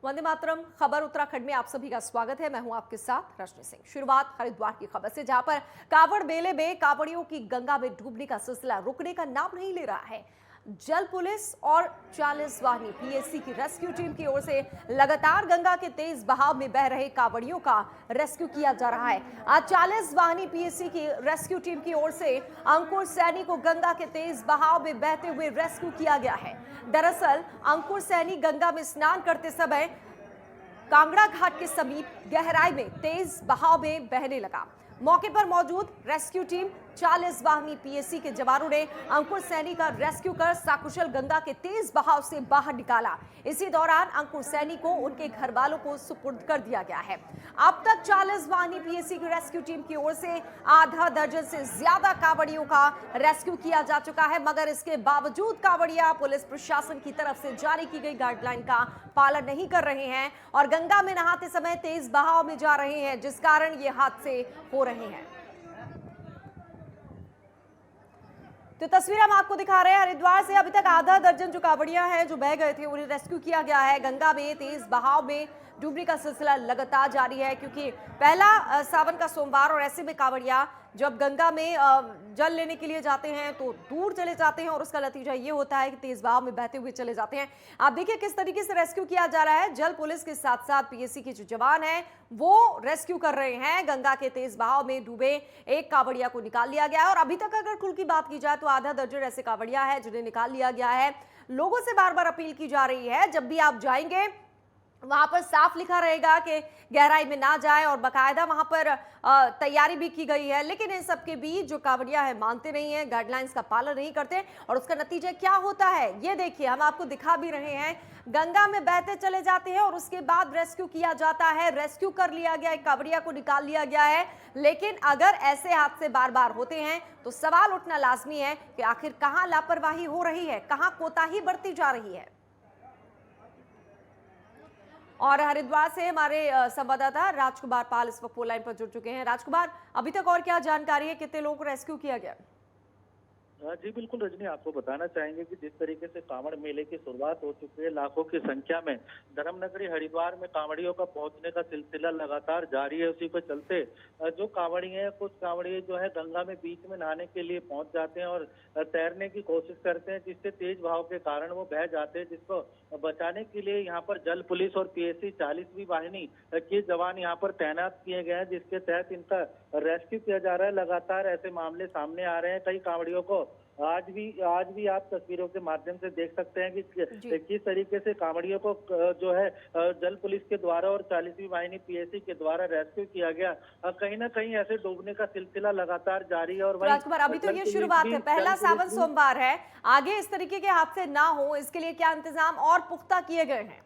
वंदे मातरम खबर उत्तराखंड में आप सभी का स्वागत है। मैं हूं आपके साथ रश्मि सिंह। शुरुआत हरिद्वार की खबर से, जहां पर कांवड़ मेले में कांवड़ियों की गंगा में डूबने का सिलसिला रुकने का नाम नहीं ले रहा है। जल पुलिस और 40 वाहिनी पीएसी की रेस्क्यू टीम की ओर से लगातार गंगा के तेज बहाव में बह रहे कांवड़ियों का रेस्क्यू किया जा रहा है। आज 40 वाहिनी पीएसी की रेस्क्यू टीम की ओर से अंकुर सैनी को गंगा के तेज बहाव में बहते हुए रेस्क्यू किया गया है। दरअसल अंकुर सैनी गंगा में स्नान करते समय कांगड़ा घाट के समीप गहराई में तेज बहाव में बहने लगा। मौके पर मौजूद रेस्क्यू टीम 40 वाहिनी पीएसी के जवानों ने अंकुर सैनी का रेस्क्यू कर सकुशल गंगा के तेज बहाव से बाहर निकाला। इसी दौरान अंकुर सैनी को उनके घर वालों को सुपुर्द कर दिया गया है। अब तक 40 वाहिनी पीएसी की रेस्क्यू टीम की ओर से आधा दर्जन से ज्यादा कांवड़ियों का रेस्क्यू किया जा चुका है, मगर इसके बावजूद कांवड़िया पुलिस प्रशासन की तरफ से जारी की गई गाइडलाइन का पालन नहीं कर रहे हैं और गंगा में नहाते समय तेज बहाव में जा रहे हैं, जिस कारण ये हादसे हो रहे हैं। तो तस्वीर हम आपको दिखा रहे हैं हरिद्वार से। अभी तक आधा दर्जन जो कांवड़ियां हैं जो बह गए थे, उन्हें रेस्क्यू किया गया है। गंगा में तेज बहाव में डूबने का सिलसिला लगातार जारी है, क्योंकि पहला सावन का सोमवार और ऐसे में कांवड़िया जब गंगा में जल लेने के लिए जाते हैं तो दूर चले जाते हैं और उसका नतीजा ये होता है कि तेज बहाव में बहते हुए चले जाते हैं। आप देखिए किस तरीके से रेस्क्यू किया जा रहा है। जल पुलिस के साथ साथ पीएसी के जो जवान हैं वो रेस्क्यू कर रहे हैं। गंगा के तेज बहाव में डूबे एक कांवड़िया को निकाल लिया गया है और अभी तक अगर कुल की बात की जाए तो आधा दर्जन ऐसे कांवड़िया है जिन्हें निकाल लिया गया है। लोगों से बार बार अपील की जा रही है, जब भी आप जाएंगे वहां पर साफ लिखा रहेगा कि गहराई में ना जाए और बाकायदा वहां पर तैयारी भी की गई है, लेकिन इन सबके बीच जो कांवड़िया है मानते नहीं है, गाइडलाइंस का पालन नहीं करते और उसका नतीजा क्या होता है ये देखिए। हम आपको दिखा भी रहे हैं, गंगा में बहते चले जाते हैं और उसके बाद रेस्क्यू किया जाता है। रेस्क्यू कर लिया गया, एक कांवड़िया को निकाल लिया गया है, लेकिन अगर ऐसे हादसे बार बार होते हैं तो सवाल उठना लाजमी है कि आखिर कहां लापरवाही हो रही है, कहां कोताही बरती जा रही है। और हरिद्वार से हमारे संवाददाता राजकुमार पाल इस वक्त फोन लाइन पर जुड़ चुके हैं। राजकुमार, अभी तक और क्या जानकारी है, कितने लोगों को रेस्क्यू किया गया? जी बिल्कुल रजनी, आपको बताना चाहेंगे कि जिस तरीके से कांवड़ मेले की शुरुआत हो चुकी है, लाखों की संख्या में धर्मनगरी हरिद्वार में कांवड़ियों का पहुंचने का सिलसिला लगातार जारी है। उसी पर चलते जो कांवड़ी है, कुछ कांवड़ी जो है गंगा में बीच में नहाने के लिए पहुंच जाते हैं और तैरने की कोशिश करते हैं, जिससे तेज बहाव के कारण वो बह जाते हैं, जिसको बचाने के लिए यहाँ पर जल पुलिस और पीएसी 40वीं वाहिनी के जवान यहाँ पर तैनात किए गए हैं, जिसके तहत इनका रेस्क्यू किया जा रहा है। लगातार ऐसे मामले सामने आ रहे हैं। कई कांवड़ियों को आज भी आप तस्वीरों के माध्यम से देख सकते हैं कि किस तरीके से कांवड़ियों को जो है जल पुलिस के द्वारा और 40वीं वाहिनी पीएसी के द्वारा रेस्क्यू किया गया। कहीं ना कहीं ऐसे डूबने का सिलसिला लगातार जारी है। और राजकुमार, अभी तो ये शुरुआत है, पहला सावन सोमवार है, आगे इस तरीके के हादसे ना हो इसके लिए क्या इंतजाम और पुख्ता किए गए हैं?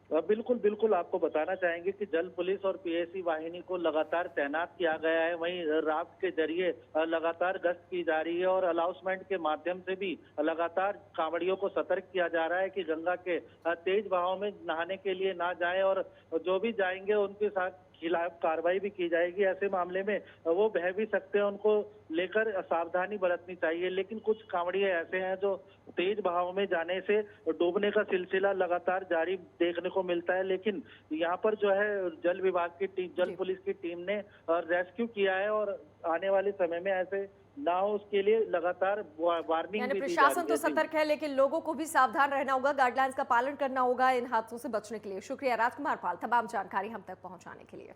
बिल्कुल आपको बताना चाहेंगे कि जल पुलिस और पीएसी वाहिनी को लगातार तैनात किया गया है। वहीं रात के जरिए लगातार गश्त की जा रही है और अनाउंसमेंट के माध्यम से भी लगातार कांवड़ियों को सतर्क किया जा रहा है कि गंगा के तेज बहाव में नहाने के लिए ना जाएं और जो भी जाएंगे उनके साथ खिलाफ कार्रवाई भी की जाएगी। ऐसे मामले में वो बह भी सकते हैं, उनको लेकर सावधानी बरतनी चाहिए। लेकिन कुछ कांवड़िए ऐसे हैं जो तेज बहाव में जाने से डूबने का सिलसिला लगातार जारी देखने को मिलता है। लेकिन यहाँ पर जो है जल विभाग की टीम, जल पुलिस की टीम ने रेस्क्यू किया है और आने वाले समय में ऐसे ना हो उसके लिए लगातार वार्निंग भी दी जा रही है। प्रशासन तो सतर्क है, लेकिन लोगों को भी सावधान रहना होगा, गाइडलाइंस का पालन करना होगा इन हादसों से बचने के लिए। शुक्रिया राजकुमार पाल तमाम जानकारी हम तक पहुंचाने के लिए।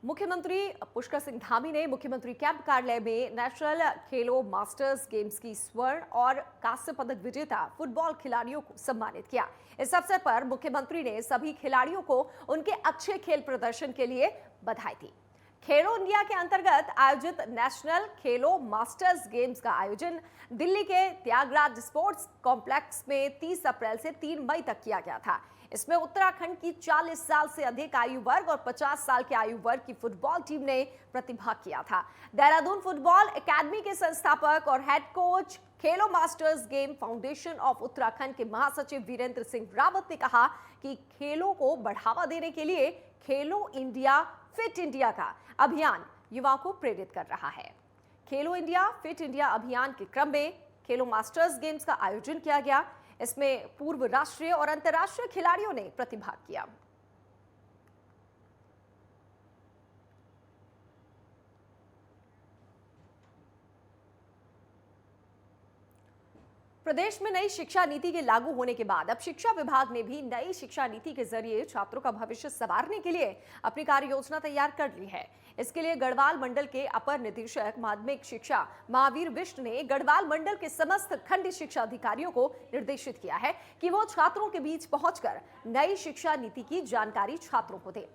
मुख्यमंत्री पुष्कर सिंह धामी ने मुख्यमंत्री कैंप कार्यालय में नेशनल खेलो मास्टर्स गेम्स की स्वर्ण और कांस्य पदक विजेता फुटबॉल खिलाड़ियों को सम्मानित किया। इस अवसर पर मुख्यमंत्री ने सभी खिलाड़ियों को उनके अच्छे खेल प्रदर्शन के लिए बधाई दी। खेलो इंडिया के अंतर्गत आयोजित नेशनल खेलो मास्टर्स गेम्स का आयोजन दिल्ली के त्यागराज स्पोर्ट्स कॉम्प्लेक्स में 30 अप्रैल से 3 मई तक किया गया था। इसमें उत्तराखंड की 40 साल से अधिक आयु वर्ग और 50 साल के आयु वर्ग की फुटबॉल टीम ने प्रतिभाग किया था। देहरादून फुटबॉल एकेडमी के संस्थापक और head coach, Khelo masters game foundation of Uttarakhand के महासचिव वीरेंद्र सिंह रावत ने कहा कि खेलों को बढ़ावा देने के लिए खेलो इंडिया फिट इंडिया का अभियान युवाओं को प्रेरित कर रहा है। खेलो इंडिया फिट इंडिया अभियान के क्रम में खेलो मास्टर्स गेम्स का आयोजन किया गया। इसमें पूर्व राष्ट्रीय और अंतर्राष्ट्रीय खिलाड़ियों ने प्रतिभाग किया। प्रदेश में नई शिक्षा नीति के लागू होने के बाद अब शिक्षा विभाग ने भी नई शिक्षा नीति के जरिए छात्रों का भविष्य संवारने के लिए अपनी कार्य योजना तैयार कर ली है। इसके लिए गढ़वाल मंडल के अपर निदेशक माध्यमिक शिक्षा महावीर विष्ट ने गढ़वाल मंडल के समस्त खंड शिक्षा अधिकारियों को निर्देशित किया है कि वो छात्रों के बीच पहुंचकर नई शिक्षा नीति की जानकारी छात्रों को दें।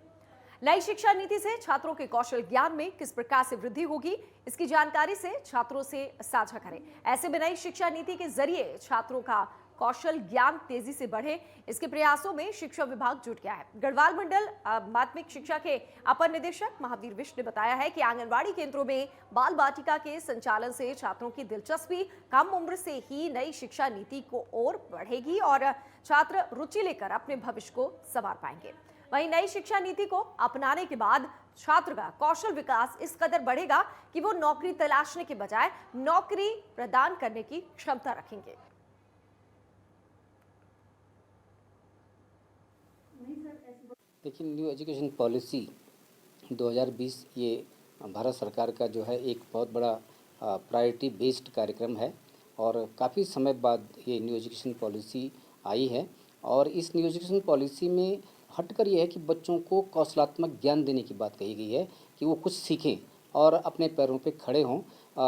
नई शिक्षा नीति से छात्रों के कौशल ज्ञान में किस प्रकार से वृद्धि होगी, इसकी जानकारी से छात्रों से साझा करें। ऐसे में नई शिक्षा नीति के जरिए छात्रों का कौशल ज्ञान तेजी से बढ़े, इसके प्रयासों में शिक्षा विभाग जुट गया है। गढ़वाल मंडल माध्यमिक शिक्षा के अपर निदेशक महावीर विष्ट ने बताया है कि आंगनबाड़ी केंद्रों में बाल बाटिका के संचालन से छात्रों की दिलचस्पी कम उम्र से ही नई शिक्षा नीति को ओर बढ़ेगी और छात्र रुचि लेकर अपने भविष्य को संवार पाएंगे। वहीं नई शिक्षा नीति को अपनाने के बाद छात्र का कौशल विकास इस कदर बढ़ेगा कि वो नौकरी तलाशने के बजाय नौकरी प्रदान करने की क्षमता रखेंगे। देखिए, न्यू एजुकेशन पॉलिसी 2020 ये भारत सरकार का जो है एक बहुत बड़ा प्रायोरिटी बेस्ड कार्यक्रम है और काफ़ी समय बाद ये न्यू एजुकेशन पॉलिसी आई है। और इस न्यू एजुकेशन पॉलिसी में हटकर ये है कि बच्चों को कौशलात्मक ज्ञान देने की बात कही गई है कि वो कुछ सीखें और अपने पैरों पे खड़े हों,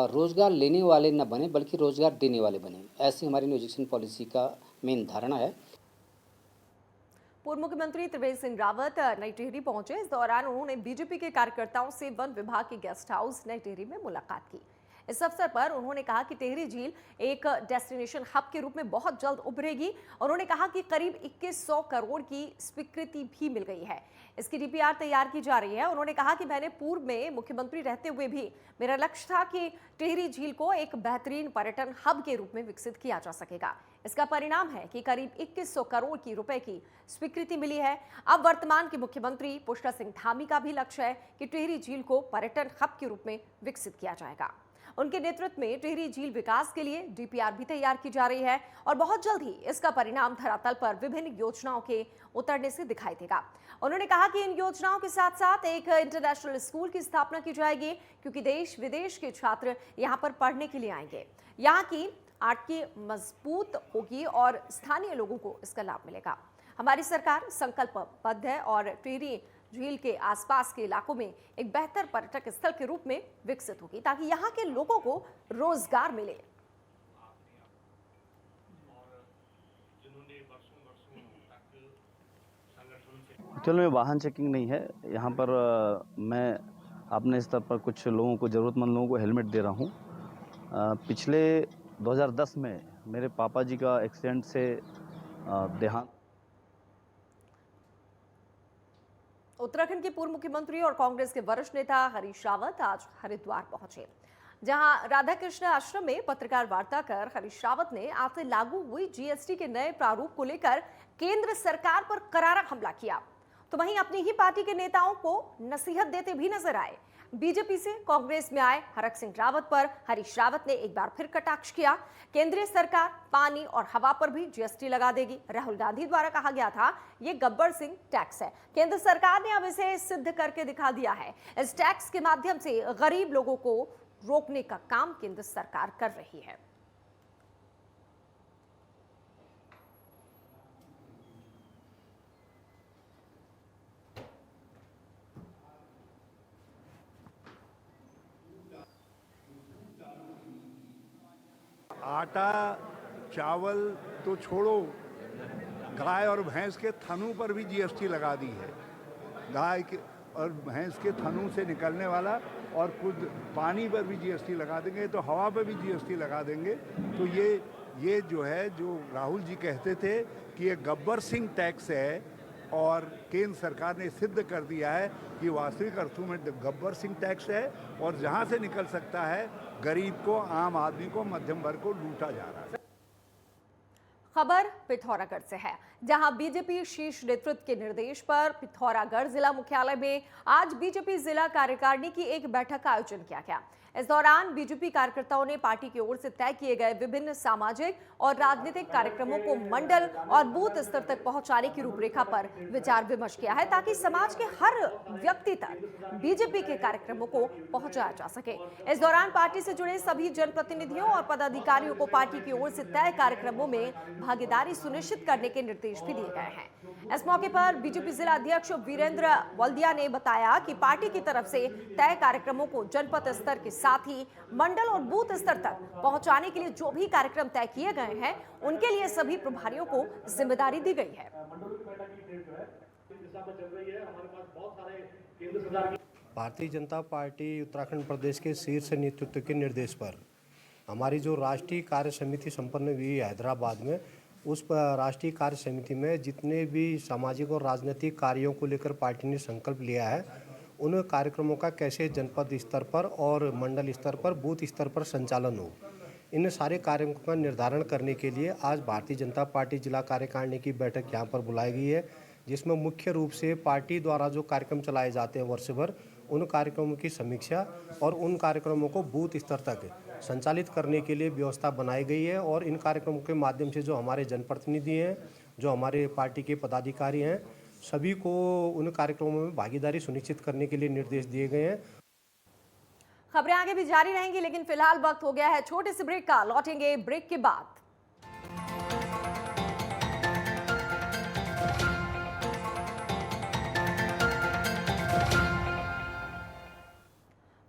रोज़गार लेने वाले न बने बल्कि रोज़गार देने वाले बने। ऐसी हमारी न्यू एजुकेशन पॉलिसी का मेन धारणा है। पूर्व मुख्यमंत्री त्रिवेंद्र सिंह रावत नई टिहरी पहुंचे। इस दौरान उन्होंने बीजेपी के कार्यकर्ताओं से वन विभाग के गेस्ट हाउस नई टिहरी में मुलाकात की। इस अवसर पर उन्होंने कहा कि टिहरी झील एक डेस्टिनेशन हब के रूप में बहुत जल्द उभरेगी। उन्होंने कहा कि करीब 2100 करोड़ की स्वीकृति भी मिल गई है। इसकी डीपीआर तैयार की जा रही है। उन्होंने कहा कि मैंने पूर्व में मुख्यमंत्री रहते हुए भी मेरा लक्ष्य था कि टिहरी झील को एक बेहतरीन पर्यटन हब के रूप में विकसित किया जा सकेगा। इसका परिणाम है कि करीब 2100 करोड़ की रुपए की स्वीकृति मिली है। अब वर्तमान के मुख्यमंत्री पुष्कर सिंह धामी का भी लक्ष्य है कि टिहरी झील को पर्यटन हब के रूप में विकसित किया जाएगा। उनके नेतृत्व में टिहरी झील विकास के लिए डीपीआर भी तैयार की जा रही है और बहुत जल्द ही इसका परिणाम धरातल पर विभिन्न योजनाओं के उतरने से दिखाई देगा। उन्होंने कहा कि इन योजनाओं के साथ साथ एक इंटरनेशनल स्कूल की स्थापना की जाएगी, क्योंकि देश विदेश के छात्र यहाँ पर पढ़ने के लिए आएंगे। यहाँ की आर्थिकी मजबूत होगी और स्थानीय लोगों को इसका लाभ मिलेगा। हमारी सरकार संकल्पबद्ध है और टिहरी झील के आसपास के इलाकों में एक बेहतर पर्यटक स्थल के रूप में विकसित होगी, ताकि यहाँ के लोगों को रोजगार मिले। चलो, में वाहन चेकिंग नहीं है यहाँ पर। मैं अपने स्तर पर कुछ लोगों को, ज़रूरतमंद लोगों को हेलमेट दे रहा हूँ। पिछले 2010 में मेरे पापा जी का एक्सीडेंट से देहांत। उत्तराखंड के पूर्व मुख्यमंत्री और कांग्रेस के वरिष्ठ नेता हरीश रावत आज हरिद्वार पहुंचे, जहां राधा कृष्ण आश्रम में पत्रकार वार्ता कर हरीश रावत ने आज से लागू हुई जीएसटी के नए प्रारूप को लेकर केंद्र सरकार पर करारा हमला किया। तो वहीं अपनी ही पार्टी के नेताओं को नसीहत देते भी नजर आए। बीजेपी से कांग्रेस में आए हरक सिंह रावत पर हरीश रावत ने एक बार फिर कटाक्ष किया। केंद्रीय सरकार पानी और हवा पर भी जीएसटी लगा देगी। राहुल गांधी द्वारा कहा गया था ये गब्बर सिंह टैक्स है। केंद्र सरकार ने अब इसे सिद्ध करके दिखा दिया है। इस टैक्स के माध्यम से गरीब लोगों को रोकने का काम केंद्र सरकार कर रही है। आटा चावल तो छोड़ो, गाय और भैंस के थनों पर भी जीएसटी लगा दी है। गाय के और भैंस के थनों से निकलने वाला और खुद पानी पर भी जीएसटी लगा देंगे, तो हवा पर भी जीएसटी लगा देंगे। तो ये जो है, जो राहुल जी कहते थे कि ये गब्बर सिंह टैक्स है, और केंद्र सरकार ने सिद्ध कर दिया है कि वास्तविक अर्थों में गब्बर सिंह टैक्स है, और जहां से निकल सकता है गरीब को, आम आदमी को, मध्यम वर्ग को लूटा जा रहा है। खबर पिथौरागढ़ से है, जहां बीजेपी शीर्ष नेतृत्व के निर्देश पर पिथौरागढ़ जिला मुख्यालय में आज बीजेपी जिला कार्यकारिणी की एक बैठक का आयोजन किया गया। इस दौरान बीजेपी कार्यकर्ताओं ने पार्टी की ओर से तय किए गए विभिन्न सामाजिक और राजनीतिक कार्यक्रमों को मंडल और बूथ स्तर तक पहुंचाने की रूपरेखा पर विचार विमर्श किया है, ताकि समाज के हर व्यक्ति तक बीजेपी के कार्यक्रमों को पहुंचाया जा सके। इस दौरान पार्टी से जुड़े सभी जनप्रतिनिधियों और पदाधिकारियों को पार्टी की ओर से तय कार्यक्रमों में भागीदारी सुनिश्चित करने के निर्देश भी दिए गए हैं। इस मौके पर बीजेपी जिला अध्यक्ष वीरेंद्र वल्दिया ने बताया कि पार्टी की तरफ से तय कार्यक्रमों को जनपद स्तर के साथ ही मंडल और बूथ स्तर तक पहुंचाने के लिए जो भी कार्यक्रम तय किए गए हैं, उनके लिए सभी प्रभारियों को जिम्मेदारी दी गई है। भारतीय जनता पार्टी उत्तराखंड प्रदेश के शीर्ष नेतृत्व के निर्देश पर हमारी जो राष्ट्रीय कार्य समिति संपन्न हुई है हैदराबाद में, उस राष्ट्रीय कार्य समिति में जितने भी सामाजिक और राजनीतिक कार्यों को लेकर पार्टी ने संकल्प लिया है, उन कार्यक्रमों का कैसे जनपद स्तर पर और मंडल स्तर पर, बूथ स्तर पर संचालन हो, इन सारे कार्यों का निर्धारण करने के लिए आज भारतीय जनता पार्टी जिला कार्यकारिणी की बैठक यहाँ पर बुलाई गई है, जिसमें मुख्य रूप से पार्टी द्वारा जो कार्यक्रम चलाए जाते हैं वर्ष भर, उन कार्यक्रमों की समीक्षा और उन कार्यक्रमों को बूथ स्तर तक संचालित करने के लिए व्यवस्था बनाई गई है। और इन कार्यक्रमों के माध्यम से जो हमारे जनप्रतिनिधि हैं, जो हमारे पार्टी के पदाधिकारी हैं, सभी को उन कार्यक्रमों में भागीदारी सुनिश्चित करने के लिए निर्देश दिए गए हैं। खबरें आगे भी जारी रहेंगी, लेकिन फिलहाल वक्त हो गया है छोटे से ब्रेक का। लौटेंगे ब्रेक के बाद।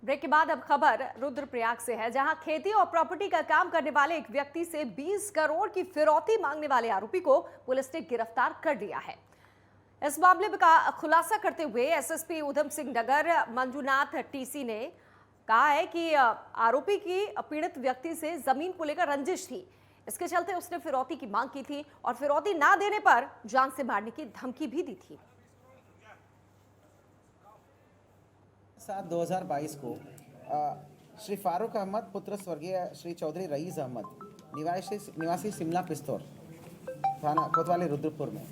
ब्रेक के बाद अब खबर रुद्रप्रयाग से है, जहां खेती और प्रॉपर्टी का काम करने वाले एक व्यक्ति से 20 करोड़ की फिरौती मांगने वाले आरोपी को पुलिस ने गिरफ्तार कर लिया है। इस मामले का खुलासा करते हुए एसएसपी उधम सिंह नगर मंजूनाथ टीसी ने कहा है कि आरोपी की पीड़ित व्यक्ति से जमीन को लेकर रंजिश थी। इसके चलते उसने फिरौती की मांग की थी और फिरौती ना देने पर जान से मारने की धमकी भी दी थी। 7/2022 को श्री फारूक अहमद पुत्र स्वर्गीय श्री चौधरी रईस अहमद निवासी शिमला पिस्तौर थाना कोतवाली रुद्रपुर में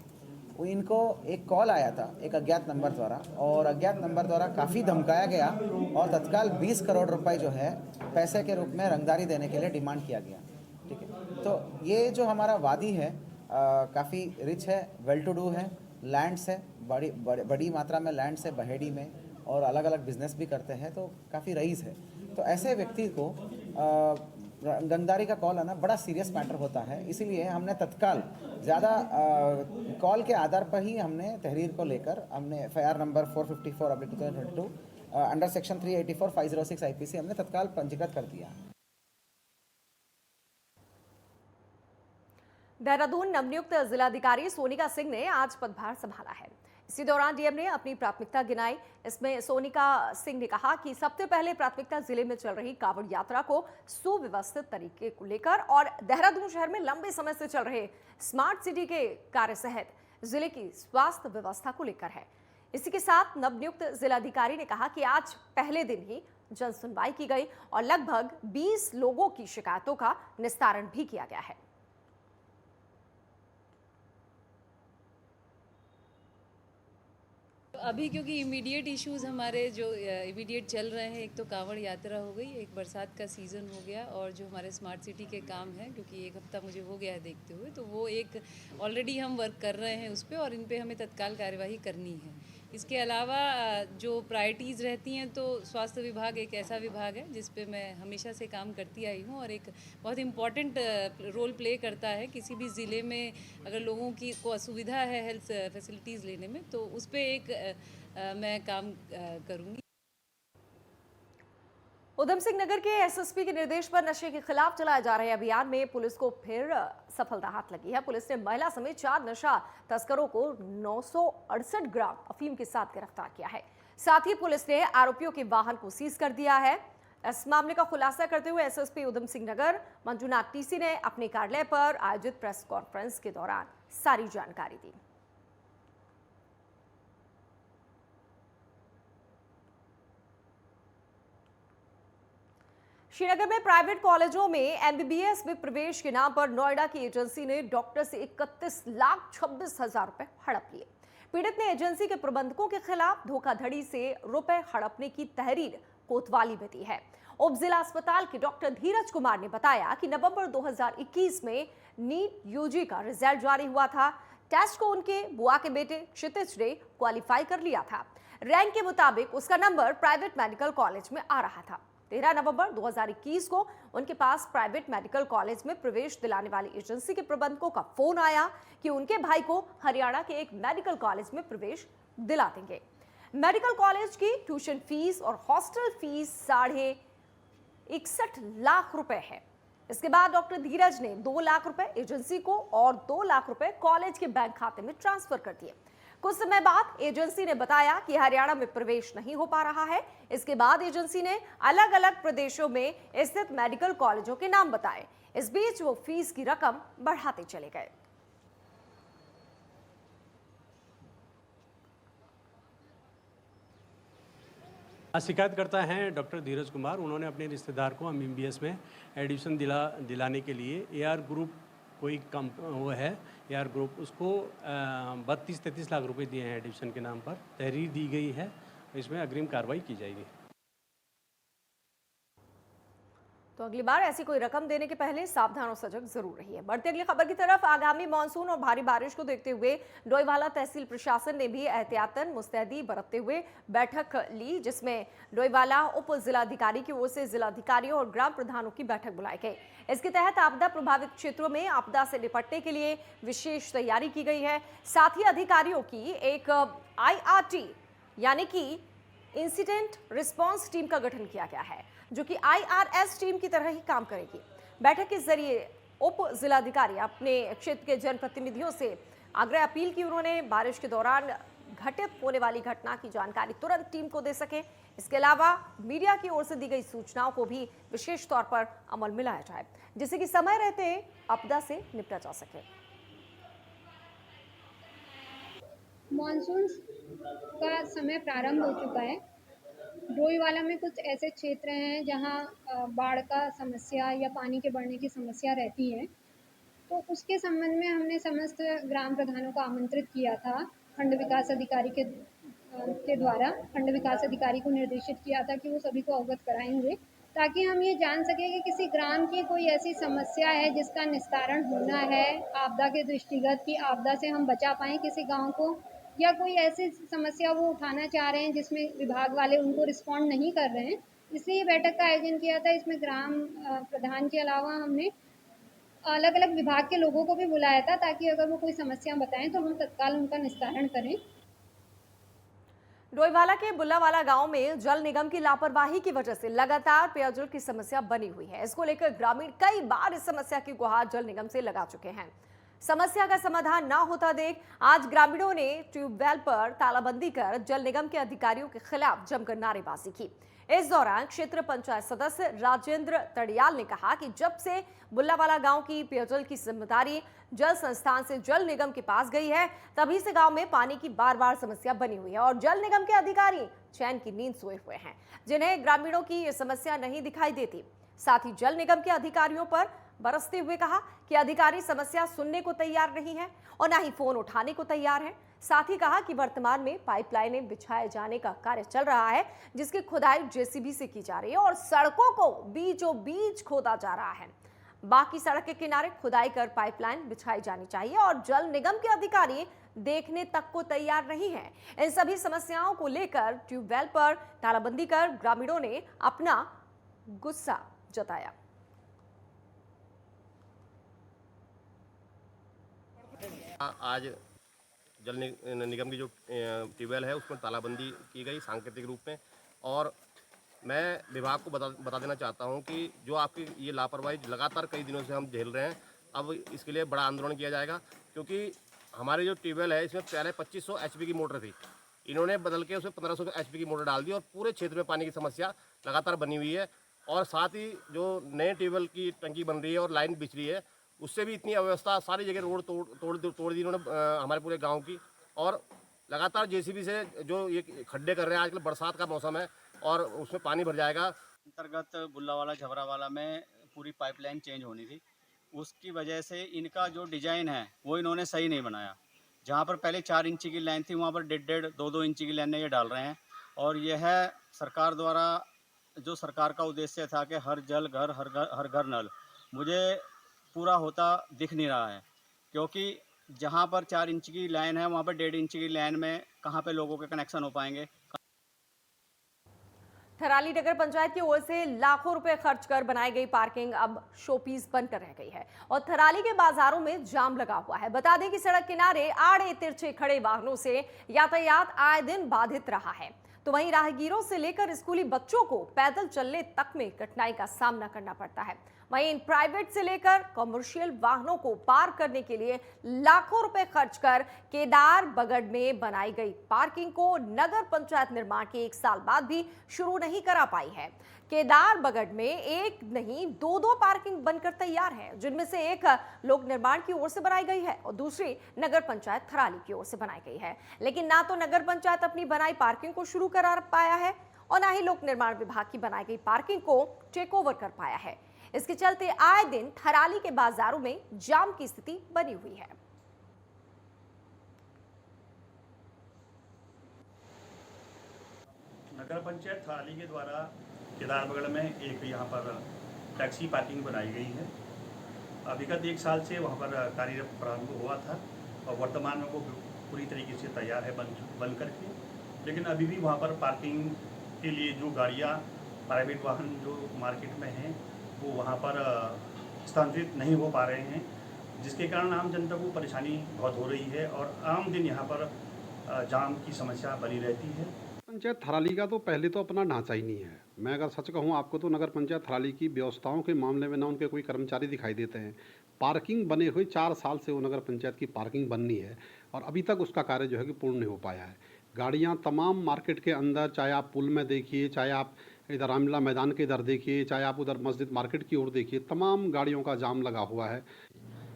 इनको एक कॉल आया था एक अज्ञात नंबर द्वारा, और अज्ञात नंबर द्वारा काफ़ी धमकाया गया और तत्काल 20 करोड़ रुपए जो है पैसे के रूप में रंगदारी देने के लिए डिमांड किया गया। ठीक है, तो ये जो हमारा वादी है काफ़ी रिच है, वेल टू डू है, लैंड्स है, बड़ी मात्रा में लैंड्स है बहेड़ी में, और अलग अलग बिजनेस भी करते हैं, तो काफ़ी रईस है। तो ऐसे व्यक्ति को रंगदारी का कॉल आना बड़ा सीरियस मैटर होता है, इसीलिए हमने तत्काल ज़्यादा कॉल के आधार पर ही हमने तहरीर को लेकर हमने FIR number 454/2022 under section 384 506 IPC हमने तत्काल पंजीकृत कर दिया। देहरादून नवनियुक्त जिलाधिकारी सोनिका सिंह ने आज पदभार संभाला है। इसी दौरान डीएम ने अपनी प्राथमिकता गिनाई। इसमें सोनिका सिंह ने कहा कि सबसे पहले प्राथमिकता जिले में चल रही कांवड़ यात्रा को सुव्यवस्थित तरीके को लेकर और देहरादून शहर में लंबे समय से चल रहे स्मार्ट सिटी के कार्य सहित जिले की स्वास्थ्य व्यवस्था को लेकर है। इसी के साथ नवनियुक्त जिलाधिकारी ने कहा कि आज पहले दिन ही जन सुनवाई की गई और लगभग 20 लोगों की शिकायतों का निस्तारण भी किया गया है। अभी क्योंकि इमीडिएट इश्यूज हमारे जो इमीडिएट चल रहे हैं, एक तो कांवड़ यात्रा हो गई, एक बरसात का सीज़न हो गया, और जो हमारे स्मार्ट सिटी के काम हैं, क्योंकि एक हफ्ता मुझे हो गया है देखते हुए, तो वो एक ऑलरेडी हम वर्क कर रहे हैं उस पर, और इन पे हमें तत्काल कार्यवाही करनी है। इसके अलावा जो प्रायोरिटीज़ रहती हैं, तो स्वास्थ्य विभाग एक ऐसा विभाग है जिस पे मैं हमेशा से काम करती आई हूँ और एक बहुत इम्पॉर्टेंट रोल प्ले करता है। किसी भी ज़िले में अगर लोगों की को असुविधा है हेल्थ फैसिलिटीज़ लेने में, तो उस पर एक मैं काम करूँगी। उधम सिंह नगर के एसएसपी के निर्देश पर नशे के खिलाफ चलाए जा रहे अभियान में पुलिस को फिर सफलता हाथ लगी है। पुलिस ने महिला समेत 4 नशा तस्करों को 968 ग्राम अफीम के साथ गिरफ्तार किया है। साथ ही पुलिस ने आरोपियों के वाहन को सीज कर दिया है। इस मामले का खुलासा करते हुए एसएसपी उधम सिंह नगर मंजूनाथ टीसी ने अपने कार्यालय पर आयोजित प्रेस कॉन्फ्रेंस के दौरान सारी जानकारी दी। श्रीनगर में प्राइवेट कॉलेजों में एमबीबीएस में प्रवेश के नाम पर नोएडा की एजेंसी ने डॉक्टर से 31,26,000 रुपए हड़प लिए। पीड़ित ने एजेंसी के प्रबंधकों के खिलाफ धोखाधड़ी से रुपए हड़पने की तहरीर कोतवाली में दी है। उप जिला अस्पताल के डॉक्टर धीरज कुमार ने बताया कि नवंबर 2021 में नीट यूजी का रिजल्ट जारी हुआ था। टेस्ट को उनके बुआ के बेटे क्षितिज ने क्वालिफाई कर लिया था। रैंक के मुताबिक उसका नंबर प्राइवेट मेडिकल कॉलेज में आ रहा था। 13 नवंबर 2021 को उनके पास प्राइवेट मेडिकल कॉलेज में प्रवेश दिलाने वाली एजेंसी के प्रबंधकों का फोन आया कि उनके भाई को हरियाणा के एक मेडिकल कॉलेज में प्रवेश दिला देंगे। मेडिकल कॉलेज की ट्यूशन फीस और हॉस्टल फीस 61.5 लाख रुपए है। इसके बाद डॉक्टर धीरज ने 2 लाख रुपए एजेंसी को और 2 लाख रुपए कॉलेज के बैंक खाते में ट्रांसफर कर दिए। कुछ समय बाद एजेंसी ने बताया कि हरियाणा में प्रवेश नहीं हो पा रहा है। इसके बाद एजेंसी ने अलग अलग प्रदेशों में स्थित मेडिकल कॉलेजों के नाम बताए। इस बीच वो फीस की रकम बढ़ाते चले गए। शिकायतकर्ता हैं डॉक्टर धीरज कुमार। उन्होंने अपने रिश्तेदार को MBBS में एडमिशन दिलाने के लिए AR ग्रुप कोई कम वो है AR ग्रुप, उसको 32-33 लाख रुपए दिए हैं एडमिशन के नाम पर। तहरीर दी गई है, इसमें अग्रिम कार्रवाई की जाएगी। तो अगली बार ऐसी कोई रकम देने के पहले सावधान और सजग जरूर रहिए। बढ़ते अगली खबर की तरफ। आगामी मानसून और भारी बारिश को देखते हुए डोईवाला तहसील प्रशासन ने भी एहतियातन मुस्तैदी बरतते हुए बैठक ली, जिसमें डोईवाला उप जिलाधिकारी की ओर से जिलाधिकारियों और ग्राम प्रधानों की बैठक बुलाई गई। इसके तहत आपदा प्रभावित क्षेत्रों में आपदा से निपटने के लिए विशेष तैयारी की गई है। साथ ही अधिकारियों की एक IRT यानी कि इंसिडेंट रिस्पांस टीम का गठन किया गया है, जो कि IRS टीम की तरह ही काम करेगी। बैठक के जरिए उप जिलाधिकारी अपने क्षेत्र के जनप्रतिनिधियों से आग्रह अपील की उन्होंने बारिश के दौरान घटित होने वाली घटना की जानकारी तुरंत टीम को दे सके। इसके अलावा मीडिया की ओर से दी गई सूचनाओं को भी विशेष तौर पर अमल में लाया जाए, जिससे कि समय रहते आपदा से निपटा जा सके। मॉनसून का समय प्रारंभ हो चुका है। डोईवाला में कुछ ऐसे क्षेत्र हैं जहां बाढ़ का समस्या या पानी के बढ़ने की समस्या रहती है, तो उसके संबंध में हमने समस्त ग्राम प्रधानों को आमंत्रित किया था। खंड विकास अधिकारी के द्वारा खंड विकास अधिकारी को निर्देशित किया था कि वो सभी को अवगत कराएंगे, ताकि हम ये जान सकें कि किसी ग्राम की कोई ऐसी समस्या है जिसका निस्तारण होना है आपदा के दृष्टिगत, कि आपदा से हम बचा पाएँ किसी गाँव को, या कोई ऐसी समस्या वो उठाना चाह रहे हैं जिसमें विभाग वाले उनको रिस्पॉन्ड नहीं कर रहे हैं। इसलिए ये बैठक का आयोजन किया था। इसमें ग्राम प्रधान के अलावा हमने अलग अलग विभाग के लोगों को भी बुलाया था, ताकि अगर वो कोई समस्या बताएं तो हम तत्काल उनका निस्तारण करें। डोईवाला के बुल्लावाला गांव में जल निगम की लापरवाही की वजह से लगातार पेयजल की समस्या बनी हुई है। इसको लेकर ग्रामीण कई बार इस समस्या की गुहार जल निगम से लगा चुके हैं। समस्या का समाधान ना होता देख आज ग्रामीणों ने ट्यूबवेल पर तालाबंदी कर जल निगम के अधिकारियों के खिलाफ जमकर नारेबाजी की। इस दौरान क्षेत्र पंचायत सदस्य राजेंद्र तड़ियाल ने कहा कि जब से बुल्लावाला गांव की पेयजल की जिम्मेदारी जल संस्थान से जल निगम के पास गई है, तभी से गांव में पानी की बार बार समस्या बनी हुई है और जल निगम के अधिकारी चैन की नींद सोए हुए हैं, जिन्हें ग्रामीणों की ये समस्या नहीं दिखाई देती। साथ ही जल निगम के अधिकारियों पर बरसते हुए कहा कि अधिकारी समस्या सुनने को तैयार नहीं है और ना ही फोन उठाने को तैयार है। साथ ही कहा कि वर्तमान में पाइपलाइनें बिछाए जाने का कार्य चल रहा है, जिसकी खुदाई JCB से की जा रही है और सड़कों को बीचों बीच खोदा जा रहा है। बाकी सड़क के किनारे खुदाई कर पाइपलाइन बिछाई जानी चाहिए और जल निगम के अधिकारी देखने तक को तैयार नहीं है। इन सभी समस्याओं को लेकर ट्यूबवेल पर तालाबंदी कर ग्रामीणों ने अपना गुस्सा जताया। आज जल निगम की जो ट्यूबवेल है उसमें तालाबंदी की गई सांकेतिक रूप में, और मैं विभाग को बता देना चाहता हूं कि जो आपकी ये लापरवाही लगातार कई दिनों से हम झेल रहे हैं, अब इसके लिए बड़ा आंदोलन किया जाएगा। क्योंकि हमारी जो ट्यूबवेल है इसमें पहले 2500 HP की मोटर थी, इन्होंने बदल के उसमें 1500 HP की मोटर डाल दी और पूरे क्षेत्र में पानी की समस्या लगातार बनी हुई है। और साथ ही जो नए ट्यूबवेल की टंकी बन रही है और लाइन बिछ रही है, उससे भी इतनी अव्यवस्था, सारी जगह रोड तोड़ दी इन्होंने हमारे पूरे गांव की। और लगातार JCB से जो ये खड्डे कर रहे हैं, आजकल बरसात का मौसम है और उसमें पानी भर जाएगा। अंतर्गत बुल्लावाला झबरावाला में पूरी पाइपलाइन चेंज होनी थी, उसकी वजह से इनका जो डिज़ाइन है वो इन्होंने सही नहीं बनाया। जहाँ पर पहले 4 इंची की लाइन थी, वहाँ पर 1.5-2 इंची की लाइनें ये डाल रहे हैं। और यह सरकार द्वारा जो सरकार का उद्देश्य था कि हर जल घर हर घर नल, मुझे पूरा होता दिख नहीं रहा है। क्योंकि जहाँ पर 4 इंच की लाइन है वहाँ पर 1.5 इंच की लाइन में कहाँ पे लोगों के कनेक्शन हो पाएंगे। थराली नगर पंचायत की ओर से लाखों रुपए खर्च कर बनाई गई पार्किंग अब शोपीस बनकर रह गई है और थराली के बाजारों में जाम लगा हुआ है। बता दें कि सड़क किनारे आड़े तिरछे खड़े वाहनों से यातायात आए दिन बाधित रहा है, तो वहीं राहगीरों से लेकर स्कूली बच्चों को पैदल चलने तक में कठिनाई का सामना करना पड़ता है। वहीं इन प्राइवेट से लेकर कमर्शियल वाहनों को पार करने के लिए लाखों रुपए खर्च कर केदार बगड़ में बनाई गई पार्किंग को नगर पंचायत निर्माण के 1 साल बाद भी शुरू नहीं करा पाई है। केदार बगड़ में एक नहीं दो पार्किंग बनकर तैयार है, जिनमें से एक लोक निर्माण की ओर से बनाई गई है और दूसरी नगर पंचायत थराली की ओर से बनाई गई है। लेकिन ना तो नगर पंचायत अपनी बनाई पार्किंग को शुरू करा पाया है और ना ही लोक निर्माण विभाग की बनाई गई पार्किंग को टेक ओवर कर पाया है। इसके चलते आए दिन थराली के बाजारों में जाम की स्थिति बनी हुई है। नगर पंचायत थराली के द्वारा केदारबगड़ में एक यहाँ पर टैक्सी पार्किंग बनाई गई है। विगत 1 साल से वहाँ पर कार्य प्रारंभ हुआ था और वर्तमान में वो पूरी तरीके से तैयार है बन करके। लेकिन अभी भी वहाँ पर पार्किंग के लिए जो गाड़ियाँ प्राइवेट वाहन जो मार्केट में हैं वो वहाँ पर स्थानांतरित नहीं हो पा रहे हैं, जिसके कारण आम जनता को परेशानी बहुत हो रही है और आम दिन यहाँ पर जाम की समस्या बनी रहती है। पंचायत थराली का तो पहले तो अपना ढांचा ही नहीं है। मैं अगर सच कहूँ आपको तो नगर पंचायत थराली की व्यवस्थाओं के मामले में ना उनके कोई कर्मचारी दिखाई देते हैं। पार्किंग बने हुए 4 साल से वो नगर पंचायत की पार्किंग बननी है और अभी तक उसका कार्य जो है कि पूर्ण नहीं हो पाया है। गाड़ियाँ तमाम मार्केट के अंदर, चाहे आप पुल में देखिए, चाहे आप इधर रामलीला मैदान के इधर देखिए, चाहे आप उधर मस्जिद मार्केट की ओर देखिए, तमाम गाड़ियों का जाम लगा हुआ है।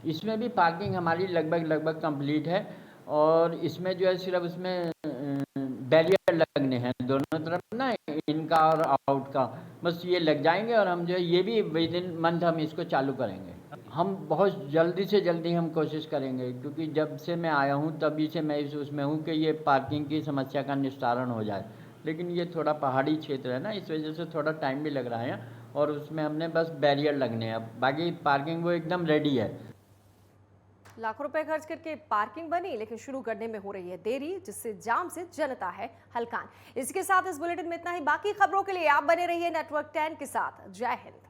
इसमें भी पार्किंग हमारी लगभग कंप्लीट है और इसमें जो है सिर्फ उसमें बैरियर लगने हैं दोनों तरफ ना, इनका और आउट का, बस ये लग जाएंगे और हम जो है ये भी विद इन मंथ हम इसको चालू करेंगे। हम बहुत जल्दी से जल्दी हम कोशिश करेंगे, क्योंकि जब से मैं आया हूँ तभी से मैं उसमें हूँ कि ये पार्किंग की समस्या का निस्तारण हो जाए। लेकिन ये थोड़ा पहाड़ी क्षेत्र है ना, इस वजह से थोड़ा टाइम भी लग रहा है और उसमें हमने बस बैरियर लगने हैं। बाकी पार्किंग वो एकदम रेडी है। लाखों रुपए खर्च करके पार्किंग बनी, लेकिन शुरू करने में हो रही है देरी, जिससे जाम से जनता है हलकान। इसके साथ इस बुलेटिन में इतना ही। बाकी खबरों के लिए आप बने रहिए नेटवर्क 10 के साथ। जय हिंद।